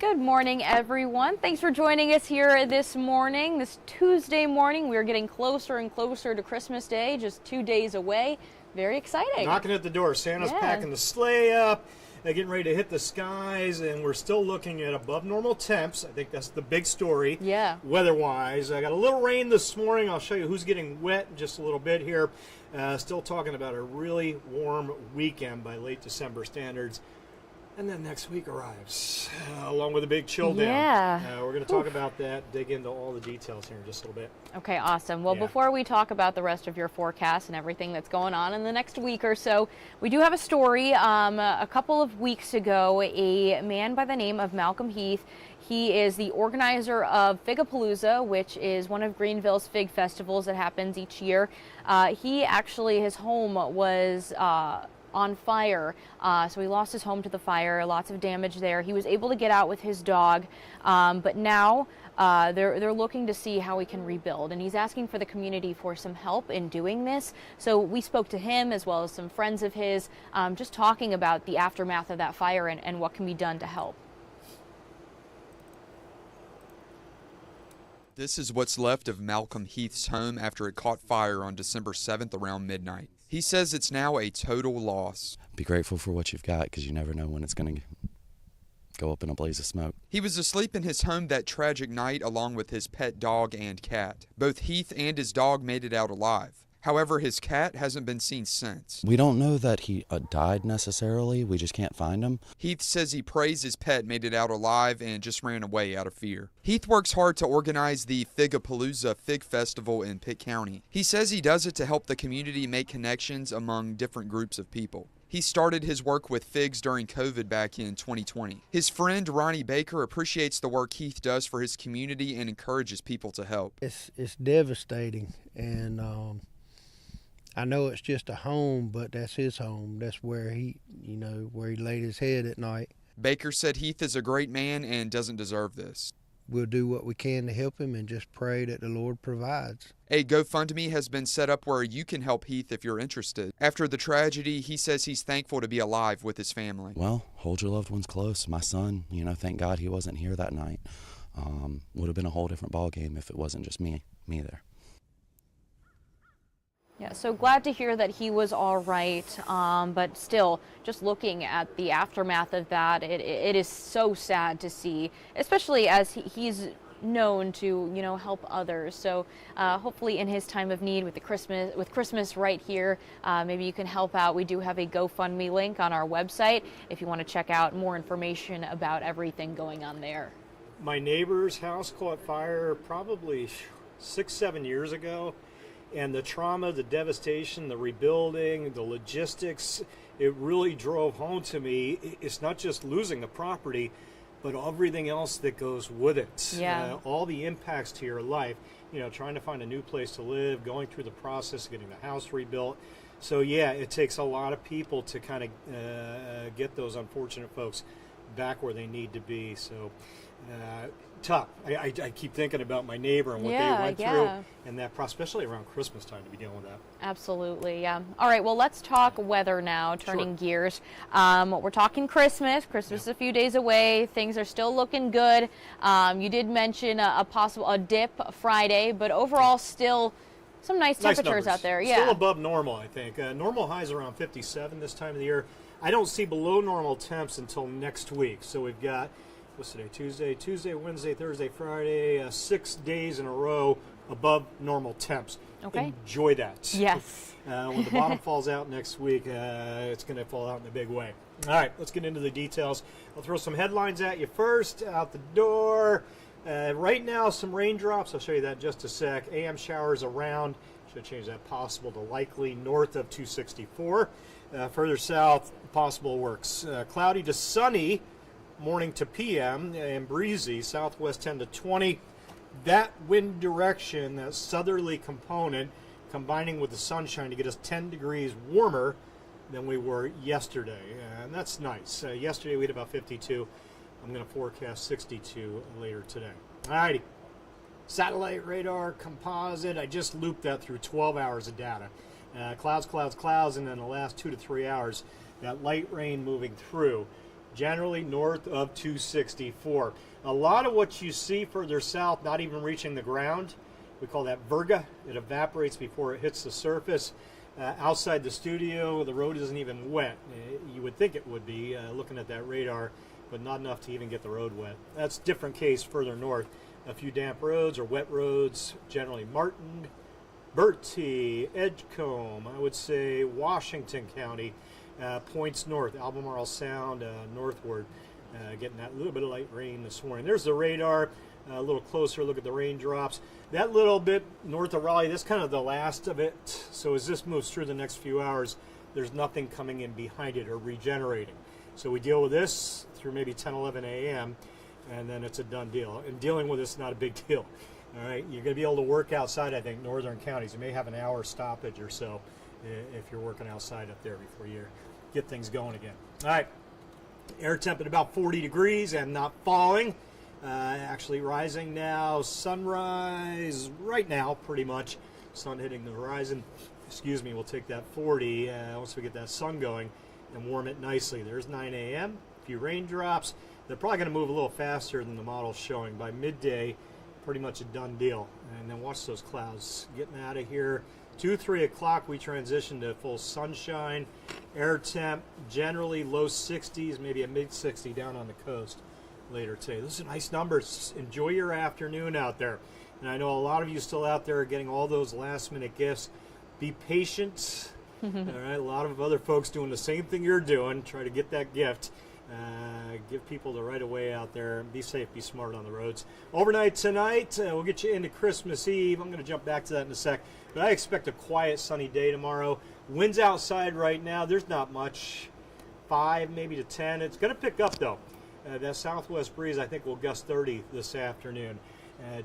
Good morning, everyone. Thanks for joining us here this morning, this Tuesday morning. We're getting closer and closer to Christmas Day, just 2 days away. Very exciting. Knocking at the door. Santa's packing the sleigh up, getting ready to hit the skies, and we're still looking at above normal temps. I think that's the big story. Yeah. Weather-wise. I got a little rain this morning. I'll show you who's getting wet in just a little bit here. Still talking about a really warm weekend by late December standards. And then next week arrives, along with a big chill down. Yeah. We're going to talk about that, dig into all the details here in just a little bit. Okay, awesome. Well, before we talk about the rest of your forecast and everything that's going on in the next week or so, we do have a story. A couple of weeks ago, a man by the name of Malcolm Heath, he is the organizer of Figapalooza, which is one of Greenville's fig festivals that happens each year. His home was on fire, so he lost his home to the fire, lots of damage there. He was able to get out with his dog, but now they're looking to see how he can rebuild, and he's asking for the community for some help in doing this. So we spoke to him as well as some friends of his, just talking about the aftermath of that fire and what can be done to help. This is what's left of Malcolm Heath's home after it caught fire on December 7th around midnight. He says it's now a total loss. Be grateful for what you've got, because you never know when it's going to go up in a blaze of smoke. He was asleep in his home that tragic night along with his pet dog and cat. Both Heath and his dog made it out alive. However, his cat hasn't been seen since. We don't know that he died necessarily. We just can't find him. Heath says he prays his pet made it out alive and just ran away out of fear. Heath works hard to organize the Figapalooza Fig Festival in Pitt County. He says he does it to help the community make connections among different groups of people. He started his work with figs during COVID back in 2020. His friend Ronnie Baker appreciates the work Heath does for his community and encourages people to help. It's devastating, and I know it's just a home, but that's his home. That's where he laid his head at night. Baker said Heath is a great man and doesn't deserve this. We'll do what we can to help him and just pray that the Lord provides. A GoFundMe has been set up where you can help Heath if you're interested. After the tragedy, he says he's thankful to be alive with his family. Well, hold your loved ones close. My son, thank God he wasn't here that night. Would have been a whole different ballgame if it wasn't just me there. Yeah, so glad to hear that he was all right, but still, just looking at the aftermath of that, it is so sad to see, especially as he's known to, help others. So hopefully in his time of need with Christmas right here, maybe you can help out. We do have a GoFundMe link on our website if you want to check out more information about everything going on there. My neighbor's house caught fire probably 6-7 years ago. And the trauma, the devastation, the rebuilding, the logistics, it really drove home to me. It's not just losing the property, but everything else that goes with it. Yeah. All the impacts to your life, trying to find a new place to live, going through the process of getting the house rebuilt. So, yeah, it takes a lot of people to kind of get those unfortunate folks back where they need to be. So, tough. I keep thinking about my neighbor and what they went through, and that, especially around Christmas time, to be dealing with that. Absolutely, yeah. All right, well, let's talk weather now, turning gears. We're talking Christmas. Christmas is a few days away. Things are still looking good. You did mention a possible dip Friday, but overall still some nice temperatures out there. Yeah. Still above normal, I think. Normal highs around 57 this time of the year. I don't see below normal temps until next week. So we've got, what's today, Tuesday, Wednesday, Thursday, Friday, 6 days in a row above normal temps. Okay. Enjoy that. Yes. When the bottom falls out next week, it's going to fall out in a big way. All right, let's get into the details. I'll throw some headlines at you first, out the door. Right now, some raindrops. I'll show you that in just a sec. AM showers around. Should change that possible to likely north of 264. Further south, possible works. Cloudy to sunny morning to PM and breezy, southwest 10 to 20. That wind direction, that southerly component, combining with the sunshine to get us 10 degrees warmer than we were yesterday. And that's nice. Yesterday we had about 52. I'm going to forecast 62 later today. All righty. Satellite radar composite. I just looped that through 12 hours of data. Clouds, and then the last 2 to 3 hours, that light rain moving through. generally north of 264. A lot of what you see further south not even reaching the ground, we call that virga. It evaporates before it hits the surface. Outside the studio, the road isn't even wet. You would think it would be, looking at that radar, but not enough to even get the road wet. That's a different case further north. A few damp roads or wet roads, generally Martin, Bertie, Edgecombe, I would say Washington County, points north, Albemarle Sound, northward, getting that little bit of light rain this morning. There's the radar. A little closer look at the raindrops. That little bit north of Raleigh, that's kind of the last of it. So as this moves through the next few hours, there's nothing coming in behind it or regenerating. So we deal with this through maybe 10, 11 a.m., and then it's a done deal. And dealing with this is not a big deal. All right, you're going to be able to work outside, I think, northern counties. You may have an hour stoppage or so if you're working outside up there before you get things going again. All right, air temp at about 40 degrees and not falling. Actually rising now, sunrise right now pretty much, sun hitting the horizon. Excuse me, we'll take that 40 once we get that sun going and warm it nicely. There's 9 a.m., a few raindrops. They're probably going to move a little faster than the model's showing. By midday, pretty much a done deal. And then watch those clouds getting out of here. 2, 3 o'clock we transition to full sunshine. Air temp generally low 60s, maybe a mid 60 down on the coast later today. Those are nice numbers. Enjoy your afternoon out there. And I know a lot of you still out there are getting all those last minute gifts. Be patient. All right, a lot of other folks doing the same thing you're doing. Try to get that gift. Give people the right of way out there. Be safe, be smart on the roads. Overnight tonight, we'll get you into Christmas Eve. I'm going to jump back to that in a sec. But I expect a quiet, sunny day tomorrow. Winds outside right now, there's not much. 5, maybe to 10. It's going to pick up, though. That southwest breeze, I think, will gust 30 this afternoon.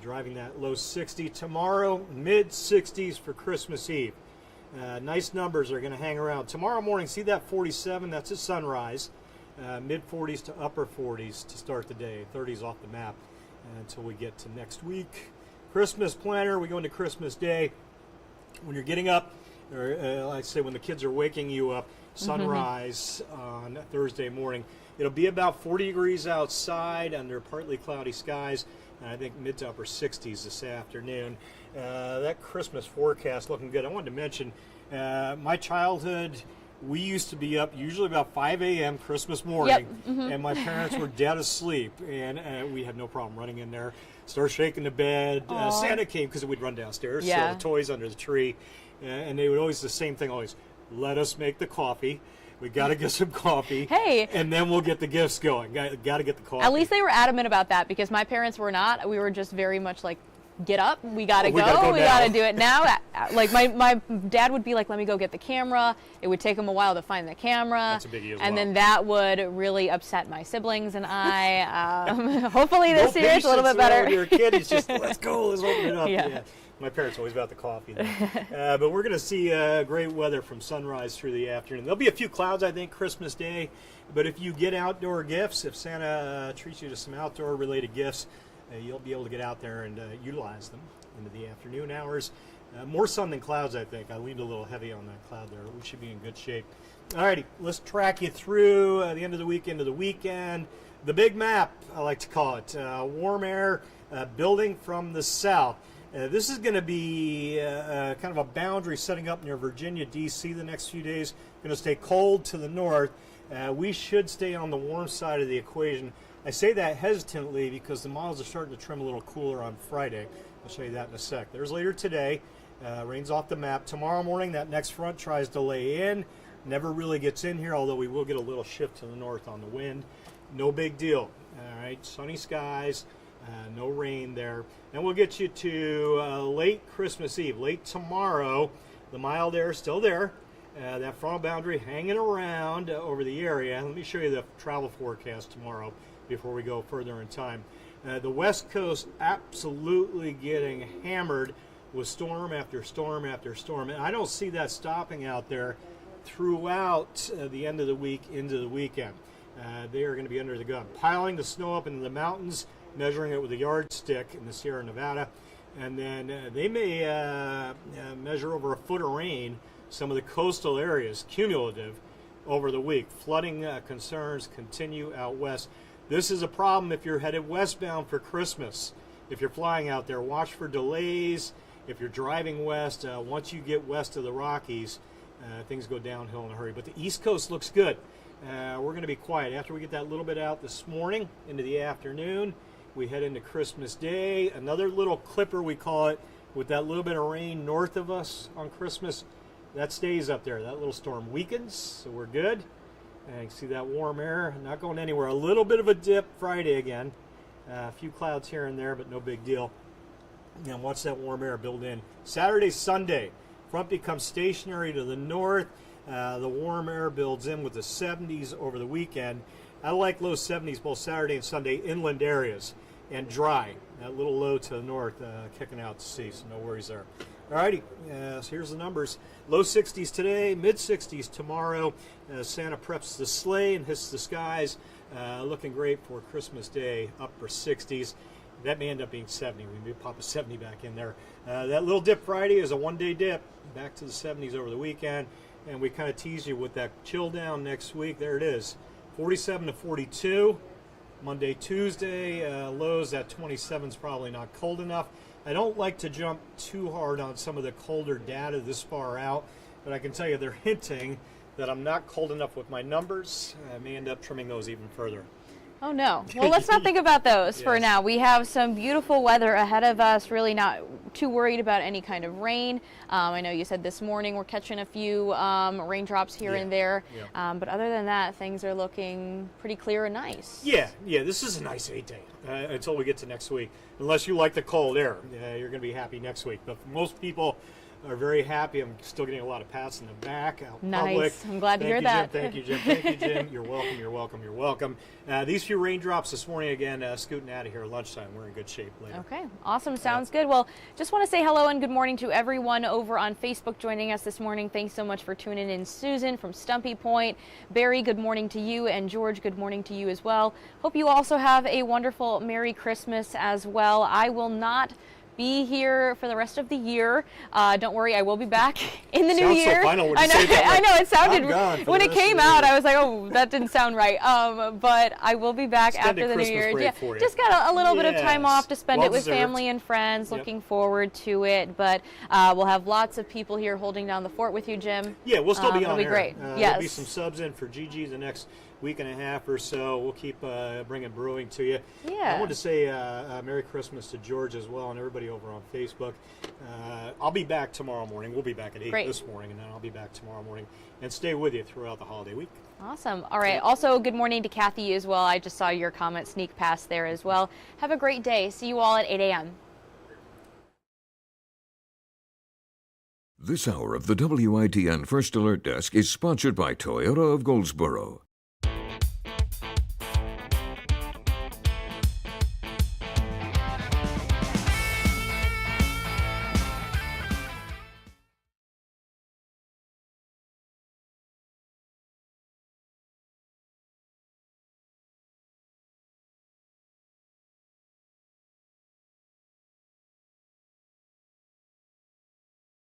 Driving that low 60 tomorrow, mid 60s for Christmas Eve. Nice numbers are going to hang around. Tomorrow morning, see that 47? That's at sunrise. Mid 40s to upper 40s to start the day. 30s off the map until we get to next week. Christmas planner, we go into Christmas Day. When you're getting up, or like I say, when the kids are waking you up, sunrise on Thursday morning. It'll be about 40 degrees outside under partly cloudy skies, and I think mid to upper 60s this afternoon. That Christmas forecast looking good. I wanted to mention my childhood, we used to be up usually about 5 a.m. Christmas morning, and my parents were dead asleep, and we had no problem running in there, start shaking the bed. Santa came because we'd run downstairs, so the toys under the tree, and they would always, the same thing always, let us make the coffee. We got to get some coffee. Hey. And then we'll get the gifts going. Got to get the coffee. At least they were adamant about that, because my parents were not. We were just very much like, get up, we got to go, we got to do it now. Like my dad would be like, let me go get the camera. It would take him a while to find the camera. That's a biggie as and well. then that would really upset my siblings and I. Hopefully this year it's a little bit better. When you're a kid, it's just, let's go, let's open it up. Yeah. My parents always about the coffee. But we're going to see great weather from sunrise through the afternoon. There'll be a few clouds, I think, Christmas Day. But if you get outdoor gifts, if Santa treats you to some outdoor-related gifts, you'll be able to get out there and utilize them into the afternoon hours. More sun than clouds, I think. I leaned a little heavy on that cloud there. We should be in good shape. All righty, let's track you through the end of the week into the weekend. The big map, I like to call it. Warm air building from the south. This is going to be kind of a boundary setting up near Virginia, D.C. the next few days. Going to stay cold to the north. We should stay on the warm side of the equation. I say that hesitantly because the models are starting to trim a little cooler on Friday. I'll show you that in a sec. There's later today. Rain's off the map. Tomorrow morning, that next front tries to lay in. Never really gets in here, although we will get a little shift to the north on the wind. No big deal. All right, sunny skies. No rain there. And we'll get you to late Christmas Eve, late tomorrow. The mild air is still there. That frontal boundary hanging around over the area. Let me show you the travel forecast tomorrow before we go further in time. The West Coast absolutely getting hammered with storm after storm after storm. And I don't see that stopping out there throughout the end of the week into the weekend. They are going to be under the gun. Piling the snow up into the mountains, measuring it with a yardstick in the Sierra Nevada, and then they may measure over a foot of rain some of the coastal areas, cumulative, over the week. Flooding concerns continue out west. This is a problem if you're headed westbound for Christmas. If you're flying out there, watch for delays. If you're driving west, once you get west of the Rockies, things go downhill in a hurry. But the East Coast looks good. We're going to be quiet. After we get that little bit out this morning into the afternoon, we head into Christmas Day. Another little clipper, we call it, with that little bit of rain north of us on Christmas. That stays up there. That little storm weakens, so we're good. And you can see that warm air not going anywhere. A little bit of a dip Friday again. A few clouds here and there, but no big deal. And watch that warm air build in. Saturday, Sunday, front becomes stationary to the north. The warm air builds in with the 70s over the weekend. I like low 70s both Saturday and Sunday, inland areas, and dry. That little low to the north kicking out to sea, so no worries there. Alrighty, so here's the numbers. Low 60s today, mid 60s tomorrow. Santa preps the sleigh and hits the skies. Looking great for Christmas Day, upper 60s. That may end up being 70. We may pop a 70 back in there. That little dip Friday is a one-day dip, back to the 70s over the weekend. And we kind of tease you with that chill down next week. There it is, 47 to 42. Monday, Tuesday, lows at 27 is probably not cold enough. I don't like to jump too hard on some of the colder data this far out, but I can tell you they're hinting that I'm not cold enough with my numbers. I may end up trimming those even further. Oh no. Well, let's not think about those for now. We have some beautiful weather ahead of us, really not too worried about any kind of rain. I know you said this morning we're catching a few raindrops here and there, but other than that, things are looking pretty clear and nice. Yeah, this is a nice 8-day until we get to next week. Unless you like the cold air, you're going to be happy next week. But most people are very happy. I'm still getting a lot of pats in the back out nice. Public. I'm glad to hear that. Thank you, Jim. Thank you, Jim. You're welcome. You're welcome. You're welcome. These few raindrops this morning again, scooting out of here at lunchtime. We're in good shape later. Okay, awesome. Sounds good. Well, just want to say hello and good morning to everyone over on Facebook joining us this morning. Thanks so much for tuning in. Susan from Stumpy Point. Barry, good morning to you. And George, good morning to you as well. Hope you also have a wonderful Merry Christmas as well. I will not be here for the rest of the year. Don't worry, I will be back in the new year. So final when you say that, I know it sounded when it came out. I was like, oh, that didn't sound right. But I will be back after the new year. Yeah, just got a little bit of time off to spend it with family and friends. Looking forward to it. But we'll have lots of people here holding down the fort with you, Jim. Yeah, we'll still be on It'll be air. great. There'll be some subs in for Gigi the next week and a half or so. We'll keep bringing brewing to you. Yeah. I wanted to say Merry Christmas to George as well and everybody over on Facebook. I'll be back tomorrow morning. We'll be back at 8 this morning, and then I'll be back tomorrow morning and stay with you throughout the holiday week. Awesome. All right. Also, good morning to Kathy as well. I just saw your comment sneak past there as well. Have a great day. See you all at 8 a.m. This hour of the WITN First Alert Desk is sponsored by Toyota of Goldsboro.